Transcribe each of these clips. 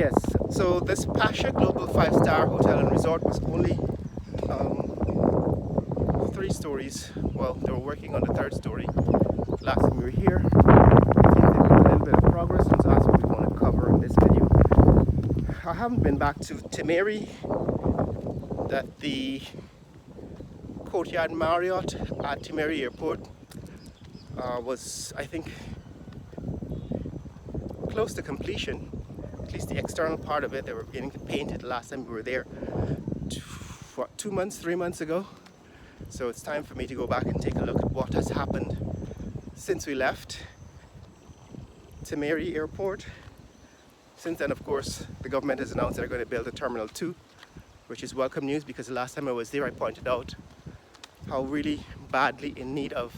Yes, so this Pasha Global 5-star hotel and resort was only 3 stories. Well, they were working on the 3rd story last time we were here. They've made a little bit of progress, and so that's what we want to cover in this video. I haven't been back to Timeri, that the Courtyard Marriott at Timeri Airport was, I think, close to completion. At least the external part of it. They were beginning to paint it the last time we were there, 2 months, 3 months ago. So it's time for me to go back and take a look at what has happened since we left Timeri Airport. Since then, of course, the government has announced they're going to build a Terminal 2, which is welcome news, because the last time I was there I pointed out how really badly in need of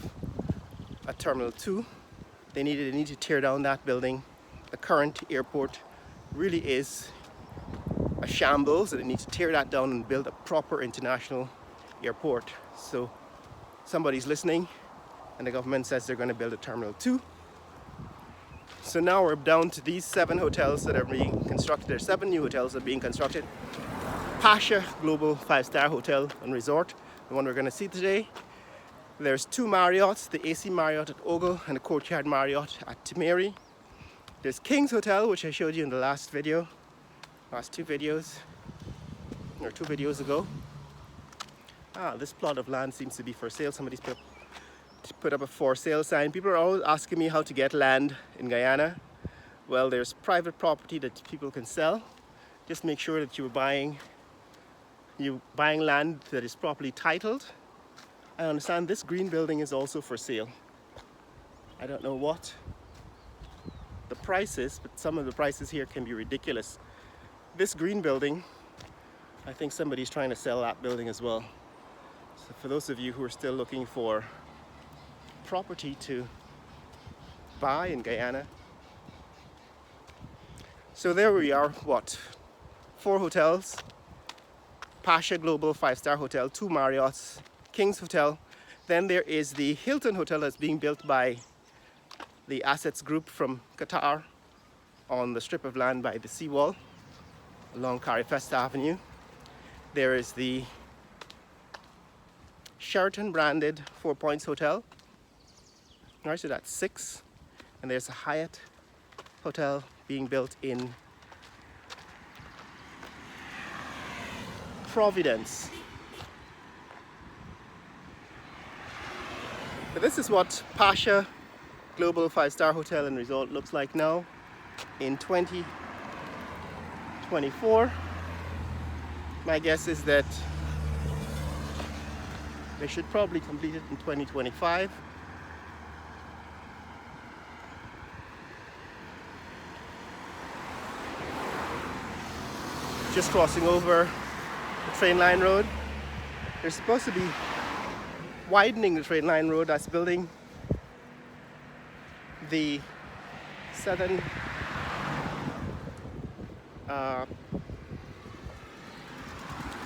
a Terminal 2 they need to tear down that building. The current airport really is a shambles, and they need to tear that down and build a proper international airport. So somebody's listening, and the government says they're going to build a Terminal 2. So now we're down to these 7 hotels that are being constructed. There's 7 new hotels that are being constructed. Pasha Global 5-star Hotel and Resort, the one we're going to see today. There's 2 Marriotts, the AC Marriott at Ogle and the Courtyard Marriott at Timeri. There's King's Hotel, which I showed you in the last 2 videos, or 2 videos ago. This plot of land seems to be for sale. Somebody's put up a for sale sign. People are always asking me how to get land in Guyana. Well, there's private property that people can sell. Just make sure that you're buying land that is properly titled. I understand this green building is also for sale. I don't know what the price is, but some of the prices here can be ridiculous. This green building, I think somebody's trying to sell that building as well. So for those of you who are still looking for property to buy in Guyana. So there we are, 4 hotels. Pasha Global 5-star Hotel, 2 Marriotts, King's Hotel. Then there is the Hilton Hotel that's being built by the Assets Group from Qatar on the strip of land by the seawall along Carifesta Avenue. There is the Sheraton branded 4 Points Hotel. Alright, so that's 6. And there's a Hyatt Hotel being built in Providence. But this is what Pasha Global 5-star Hotel and Resort looks like now in 2024. My guess is that they should probably complete it in 2025. Just crossing over the train line road. They're supposed to be widening the train line road that's building the southern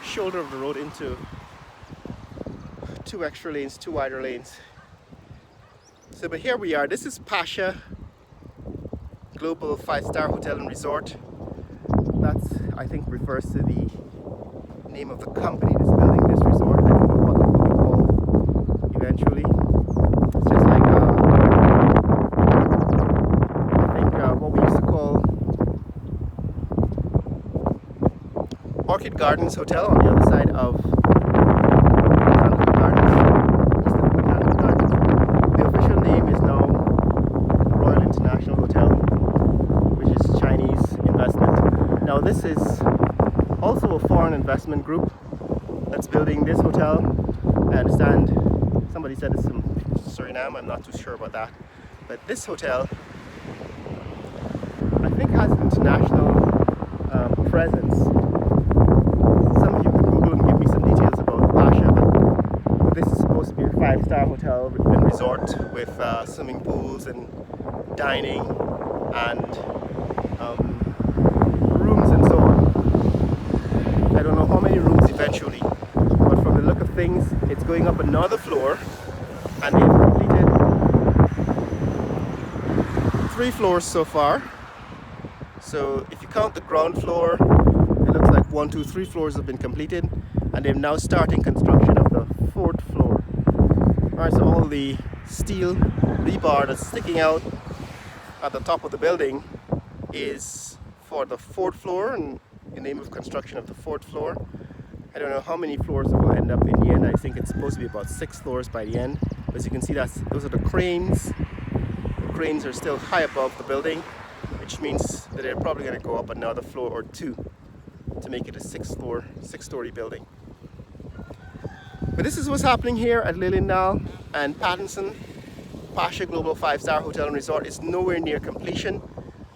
shoulder of the road into 2 extra lanes, 2 wider lanes. So, but here we are. This is Pasha Global 5-star Hotel and Resort. That's, I think, refers to the name of the company that's building this resort. I don't know what it will be called eventually. It's just like I think what we used to call Orchid Gardens Hotel on the other side of Botanical Gardens, east of Botanical Gardens. The official name is now Royal International Hotel, which is Chinese investment. Now this is also a foreign investment group that's building this hotel. I understand somebody said it's from Suriname, I'm not too sure about that. But this hotel, I think, has an international presence. Some of you can Google and give me some details about Pasha, but this is supposed to be a 5-star hotel and resort with swimming pools and dining and rooms and so on. I don't know how many rooms eventually, but from the look of things, it's going up another floor, and they've completed 3 floors so far. So if you count the ground floor, it looks like 1, 2, 3 floors have been completed, and they're now starting construction of the 4th floor. Alright, so all the steel rebar that's sticking out at the top of the building is for the 4th floor, and in the name of construction of the 4th floor. I don't know how many floors it will end up in the end. I think it's supposed to be about 6 floors by the end. But as you can see, those are the cranes. The cranes are still high above the building, which means that they're probably going to go up another floor or 2 to make it a 6-story building. But this is what's happening here at Liliendahl and Pattinson. Pasha Global 5-star Hotel and Resort is nowhere near completion,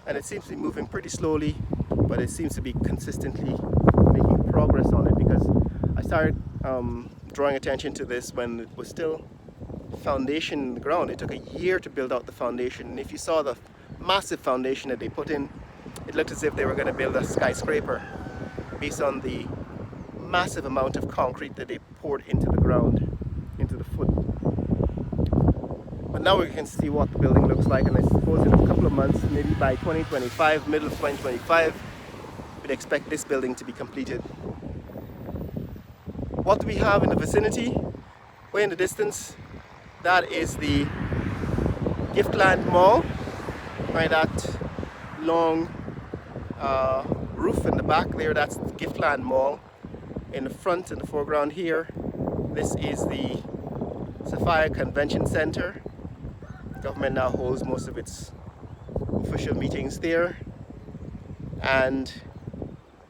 and it seems to be moving pretty slowly, but it seems to be consistently making progress on it, because I started drawing attention to this when it was still foundation in the ground. It took a year to build out the foundation, and if you saw the massive foundation that they put in, it looked as if they were going to build a skyscraper based on the massive amount of concrete that they poured into the ground, into the foot. But now we can see what the building looks like, and I suppose in a couple of months, maybe by 2025, middle of 2025, we'd expect this building to be completed. What do we have in the vicinity? Way in the distance, that is the Giftland Mall, right? That long roof in the back there, that's the Giftland Mall. In the front, in the foreground here, this is the Sapphire Convention Center. The government now holds most of its official meetings there. And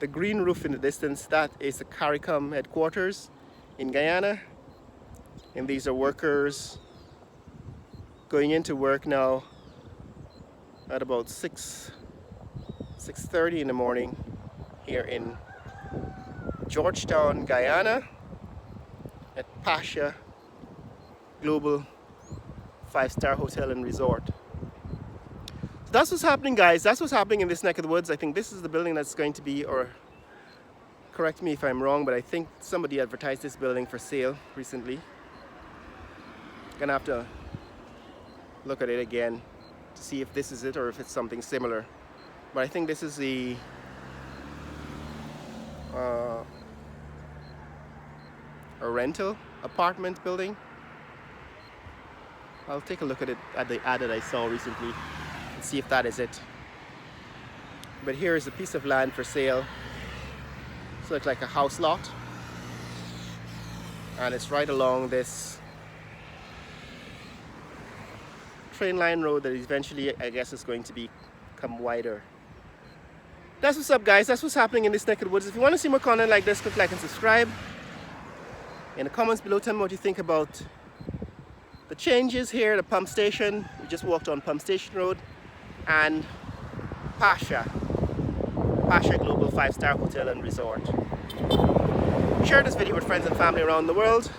the green roof in the distance, that is the CARICOM headquarters in Guyana. And these are workers going into work now at about 6:30 in the morning here in Georgetown, Guyana, at Pasha Global 5-star Hotel and Resort. So that's what's happening, guys. That's what's happening in this neck of the woods. I think this is the building that's going to be, or correct me if I'm wrong, but I think somebody advertised this building for sale recently. Gonna have to look at it again to see if this is it or if it's something similar. But I think this is the a rental apartment building. I'll take a look at it, at the ad that I saw recently, and see if that is it. But here is a piece of land for sale. So it's like a house lot, and it's right along this train line road that eventually, I guess, is going to become wider. That's what's up, guys. That's what's happening in this neck of the woods. If you want to see more content like this, click like and subscribe. In the comments below, tell me what you think about the changes here at the pump station. We just walked on Pump Station Road, and Pasha Global 5-star Hotel and Resort. Share this video with friends and family around the world.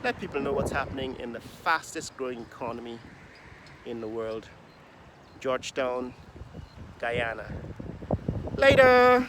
Let people know what's happening in the fastest growing economy in the world, Georgetown, Guyana. Later!